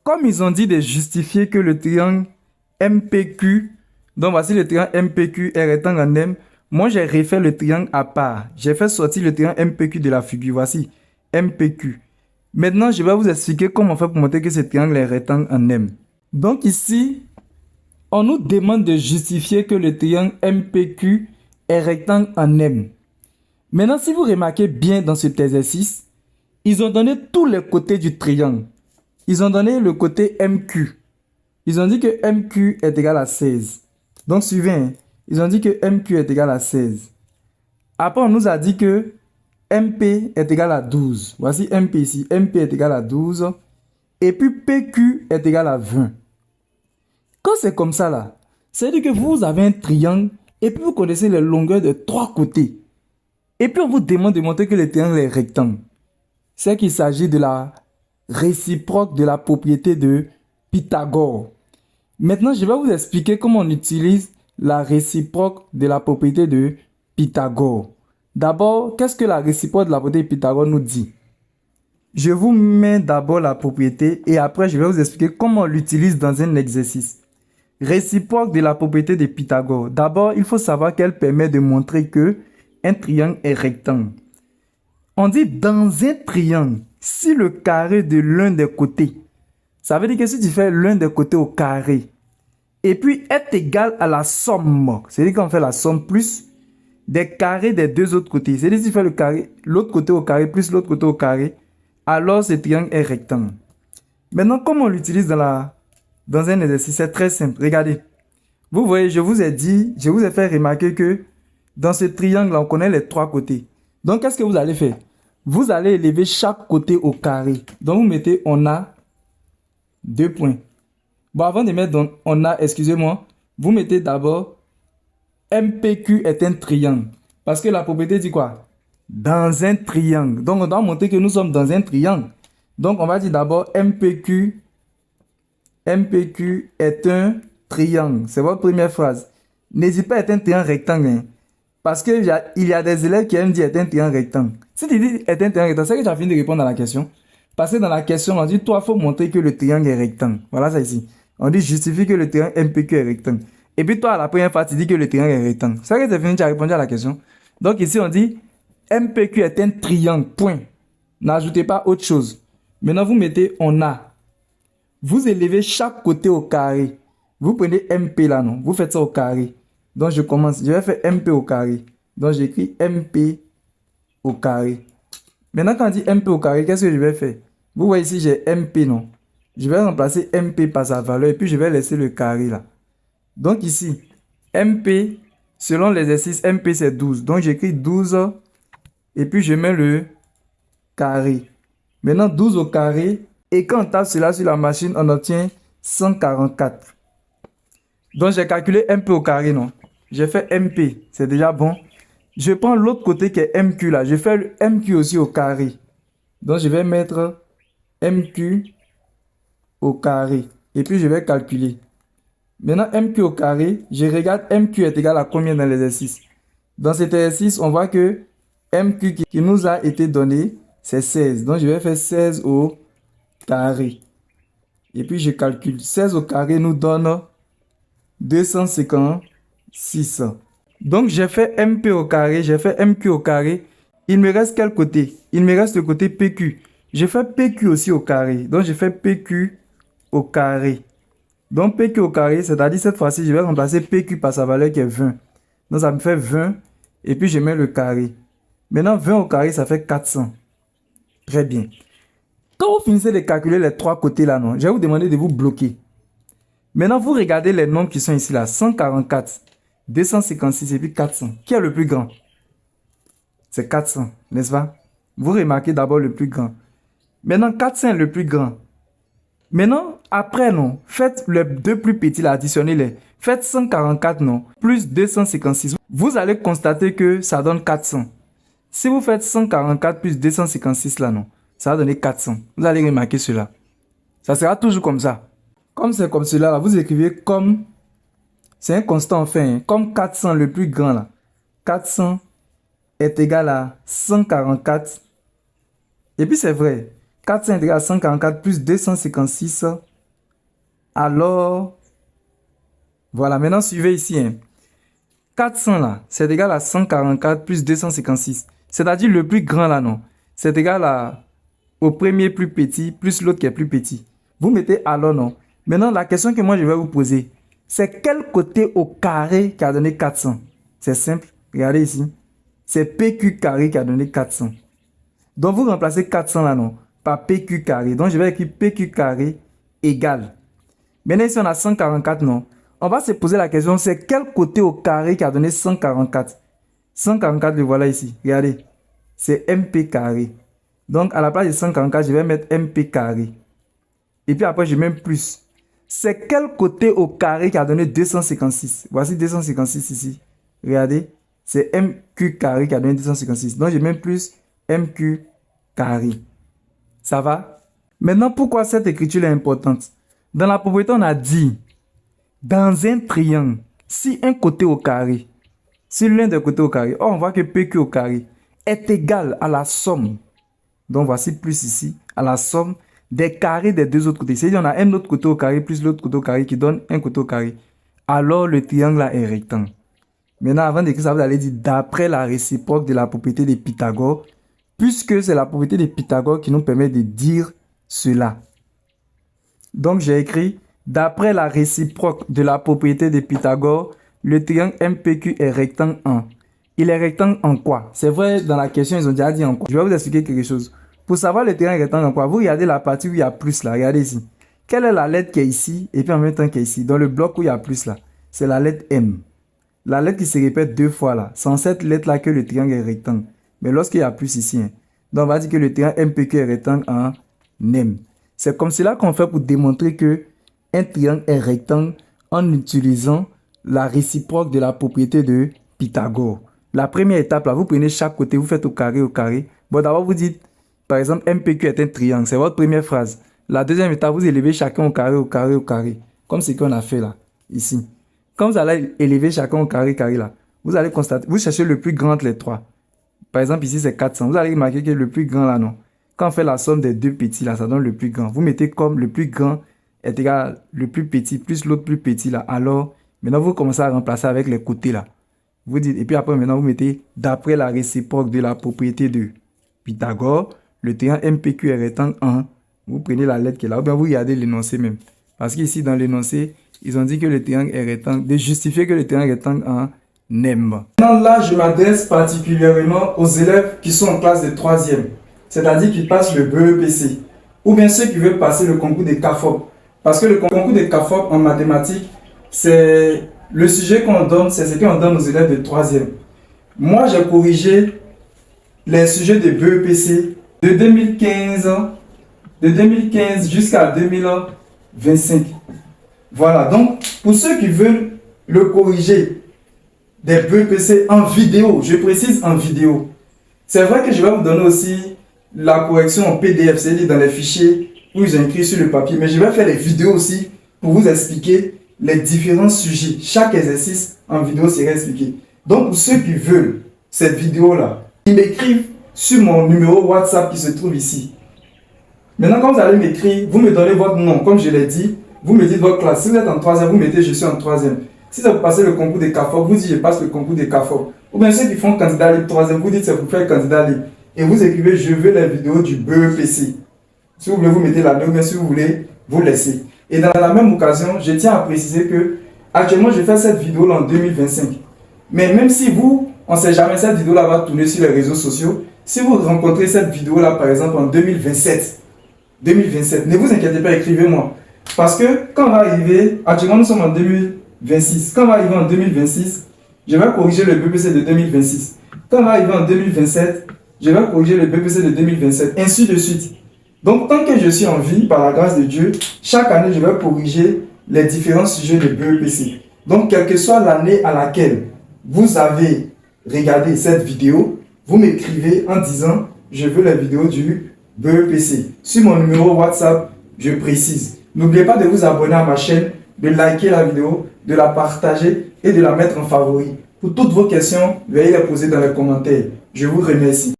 comme ils ont dit de justifier que le triangle MPQ, donc voici le triangle MPQ est rectangle en M, moi j'ai refait le triangle à part. J'ai fait sortir le triangle MPQ de la figure. Voici MPQ. Maintenant, je vais vous expliquer comment on fait pour montrer que ce triangle est rectangle en M. Donc ici, on nous demande de justifier que le triangle MPQ est rectangle en M. Maintenant, si vous remarquez bien dans cet exercice, ils ont donné tous les côtés du triangle. Ils ont donné le côté MQ. Ils ont dit que MQ est égal à 16. Donc, suivez, hein. Ils ont dit que MQ est égal à 16. Après, on nous a dit que MP est égal à 12. Voici MP ici. MP est égal à 12. Et puis PQ est égal à 20. Quand c'est comme ça là, c'est-à-dire que vous avez un triangle et puis vous connaissez les longueurs de 3 côtés. Et puis on vous demande de montrer que le triangle est rectangle. C'est qu'il s'agit de la réciproque de la propriété de Pythagore. Maintenant, je vais vous expliquer comment on utilise la réciproque de la propriété de Pythagore. D'abord, qu'est-ce que la réciproque de la propriété de Pythagore nous dit? Je vous mets d'abord la propriété et après je vais vous expliquer comment on l'utilise dans un exercice. Réciproque de la propriété de Pythagore. D'abord, il faut savoir qu'elle permet de montrer que un triangle est rectangle. On dit dans un triangle, si le carré de l'un des côtés, ça veut dire que si tu fais l'un des côtés au carré, et puis est égal à la somme, c'est-à-dire qu'on fait la somme plus des carrés des deux autres côtés, c'est-à-dire si tu fais le carré, l'autre côté au carré plus l'autre côté au carré, alors ce triangle est rectangle. Maintenant, comment on l'utilise dans un exercice? C'est très simple. Regardez. Vous voyez, je vous ai fait remarquer que dans ce triangle, on connaît les 3 côtés. Donc, qu'est-ce que vous allez faire? Vous allez élever chaque côté au carré. Donc, vous mettez on a 2 points. Bon, avant de mettre on a, excusez-moi, vous mettez d'abord MPQ est un triangle. Parce que la propriété dit quoi? Dans un triangle. Donc, on doit montrer que nous sommes dans un triangle. Donc, on va dire d'abord MPQ est un triangle. C'est votre première phrase. N'hésitez pas à être un triangle rectangle. Hein, parce qu'il y a des élèves qui aiment dire est un triangle rectangle. Si tu dis est un triangle rectangle, c'est que tu as fini de répondre à la question. Parce que dans la question, on dit toi, il faut montrer que le triangle est rectangle. Voilà ça ici. On dit justifie que le triangle MPQ est rectangle. Et puis toi, à la première fois, tu dis que le triangle est rectangle. C'est que tu as fini, tu as répondu à la question. Donc ici, on dit MPQ est un triangle. Point. N'ajoutez pas autre chose. Maintenant, vous mettez on a. Vous élevez chaque côté au carré. Vous prenez MP là, non? Vous faites ça au carré. Donc, je commence. Je vais faire MP au carré. Donc, j'écris MP au carré. Maintenant, quand on dit MP au carré, qu'est-ce que je vais faire? Vous voyez ici, j'ai MP, non? Je vais remplacer MP par sa valeur et puis je vais laisser le carré là. Donc, ici, MP, selon l'exercice, MP c'est 12. Donc, j'écris 12 et puis je mets le carré. Maintenant, 12 au carré. Et quand on tape cela sur la machine, on obtient 144. Donc, j'ai calculé MP au carré, non? J'ai fait MP, c'est déjà bon. Je prends l'autre côté qui est MQ là. Je fais le MQ aussi au carré. Donc, je vais mettre MQ au carré. Et puis, je vais calculer. Maintenant, MQ au carré, je regarde MQ est égal à combien dans l'exercice. Dans cet exercice, on voit que MQ qui nous a été donné, c'est 16. Donc, je vais faire 16 au carré. Et puis, je calcule. 16 au carré nous donne 256. Donc, j'ai fait MP au carré, j'ai fait MQ au carré. Il me reste quel côté? Il me reste le côté PQ. Je fais PQ aussi au carré. Donc, je fais PQ au carré. Donc, PQ au carré, c'est-à-dire cette fois-ci, je vais remplacer PQ par sa valeur qui est 20. Donc, ça me fait 20. Et puis, je mets le carré. Maintenant, 20 au carré, ça fait 400. Très bien. Quand vous finissez de calculer les 3 côtés là, non, je vais vous demander de vous bloquer. Maintenant, vous regardez les nombres qui sont ici là. 144, 256 et puis 400. Qui est le plus grand? C'est 400, n'est-ce pas? Vous remarquez d'abord le plus grand. Maintenant, 400 est le plus grand. Maintenant, après, non, faites les deux plus petits là, additionnez-les. Faites 144, non, plus 256. Vous allez constater que ça donne 400. Si vous faites 144 plus 256 là, non, ça va donner 400. Vous allez remarquer cela. Ça sera toujours comme ça. Comme c'est comme cela, là, vous écrivez comme... C'est un constant enfin. Hein, comme 400, le plus grand là. 400 est égal à 144. Et puis c'est vrai. 400 est égal à 144 plus 256 alors, voilà, maintenant suivez ici. 400 là, c'est égal à 144 plus 256. C'est-à-dire le plus grand là, non. C'est égal au premier plus petit plus l'autre qui est plus petit. Vous mettez alors, non. Maintenant, la question que moi je vais vous poser, c'est quel côté au carré qui a donné 400? C'est simple, regardez ici. C'est PQ carré qui a donné 400. Donc vous remplacez 400 là, non, par PQ carré. Donc je vais écrire PQ carré égale. Maintenant ici on a 144, non. On va se poser la question, c'est quel côté au carré qui a donné 144? 144, le voilà ici. Regardez. C'est MP carré. Donc, à la place de 144, je vais mettre MP carré. Et puis après, je mets plus. C'est quel côté au carré qui a donné 256? Voici 256 ici. Regardez. C'est MQ carré qui a donné 256. Donc, je mets plus MQ carré. Ça va? Maintenant, pourquoi cette écriture est importante? Dans la propriété, on a dit... Dans un triangle, si un côté au carré, si l'un des côtés au carré, on voit que PQ au carré est égal à la somme. Donc voici plus ici, à la somme des carrés des deux autres côtés. C'est-à-dire on a un autre côté au carré plus l'autre côté au carré qui donne un côté au carré. Alors le triangle là est rectangle. Maintenant, avant d'écrire ça, vous allez dire d'après la réciproque de la propriété de Pythagore, puisque c'est la propriété de Pythagore qui nous permet de dire cela. Donc j'ai écrit... D'après la réciproque de la propriété de Pythagore, le triangle MPQ est rectangle en. Il est rectangle en quoi? C'est vrai, dans la question, ils ont déjà dit en quoi. Je vais vous expliquer quelque chose. Pour savoir le triangle est rectangle en quoi, vous regardez la partie où il y a plus là. Regardez ici. Quelle est la lettre qui est ici et puis en même temps qui est ici? Dans le bloc où il y a plus là, c'est la lettre M. La lettre qui se répète deux fois là. Sans cette lettre là que le triangle est rectangle. Mais lorsqu'il y a plus ici, donc on va dire que le triangle MPQ est rectangle en M. C'est comme cela qu'on fait pour démontrer que un triangle est rectangle en utilisant la réciproque de la propriété de Pythagore. La première étape, là, vous prenez chaque côté, vous faites au carré, au carré. Bon, d'abord, vous dites, par exemple, MPQ est un triangle. C'est votre première phrase. La deuxième étape, vous élevez chacun au carré, au carré, au carré. Comme ce qu'on a fait là, ici. Quand vous allez élever chacun au carré, carré là, vous allez constater, vous cherchez le plus grand entre les trois. Par exemple, ici, c'est 400. Vous allez remarquer que le plus grand là, non. Quand on fait la somme des deux petits là, ça donne le plus grand. Vous mettez comme le plus grand est égal à le plus petit plus l'autre plus petit là. Alors, maintenant, vous commencez à remplacer avec les côtés là. Vous dites, et puis après, maintenant, vous mettez d'après la réciproque de la propriété de Pythagore, le triangle MPQ est rectangle en. Vous prenez la lettre qui est là, ou bien vous regardez l'énoncé même. Parce qu'ici, dans l'énoncé, ils ont dit que le triangle est rectangle, de justifier que le triangle est rectangle en M. Maintenant, là, je m'adresse particulièrement aux élèves qui sont en classe de 3e, c'est-à-dire qui passent le BEPC, ou bien ceux qui veulent passer le concours des CAFOP. Parce que le concours des CAFOP en mathématiques, c'est le sujet qu'on donne, c'est ce qu'on donne aux élèves de 3e. Moi, j'ai corrigé les sujets de BEPC de 2015 jusqu'à 2025. Voilà, donc pour ceux qui veulent le corriger des BEPC en vidéo, je précise en vidéo, c'est vrai que je vais vous donner aussi la correction en PDF, c'est-à-dire dans les fichiers où ils ont écrit sur le papier, mais je vais faire les vidéos aussi pour vous expliquer les différents sujets. Chaque exercice en vidéo sera expliqué. Donc pour ceux qui veulent cette vidéo-là, ils m'écrivent sur mon numéro WhatsApp qui se trouve ici. Maintenant, quand vous allez m'écrire, vous me donnez votre nom, comme je l'ai dit, vous me dites votre classe. Si vous êtes en 3e, vous mettez je suis en 3e. Si ça vous passez le concours des CAFOP, vous dites je passe le concours des CAFOP. Ou bien ceux qui font candidat libre 3e, vous dites c'est pour faire candidat libre. Et vous écrivez je veux les vidéos du BEPC. Si vous voulez, vous mettez la note, mais si vous voulez, vous laissez. Et dans la même occasion, je tiens à préciser que actuellement, je fais cette vidéo-là en 2025. Mais même si vous, on ne sait jamais, cette vidéo-là va tourner sur les réseaux sociaux. Si vous rencontrez cette vidéo-là, par exemple, en 2027, ne vous inquiétez pas, écrivez-moi. Parce que quand on va arriver, actuellement nous sommes en 2026, quand on va arriver en 2026, je vais corriger le BPC de 2026. Quand on va arriver en 2027, je vais corriger le BPC de 2027, ainsi de suite. Donc, tant que je suis en vie, par la grâce de Dieu, chaque année, je vais corriger les différents sujets de BEPC. Donc, quelle que soit l'année à laquelle vous avez regardé cette vidéo, vous m'écrivez en disant « Je veux la vidéo du BEPC ». Sur mon numéro WhatsApp, je précise. N'oubliez pas de vous abonner à ma chaîne, de liker la vidéo, de la partager et de la mettre en favori. Pour toutes vos questions, veuillez les poser dans les commentaires. Je vous remercie.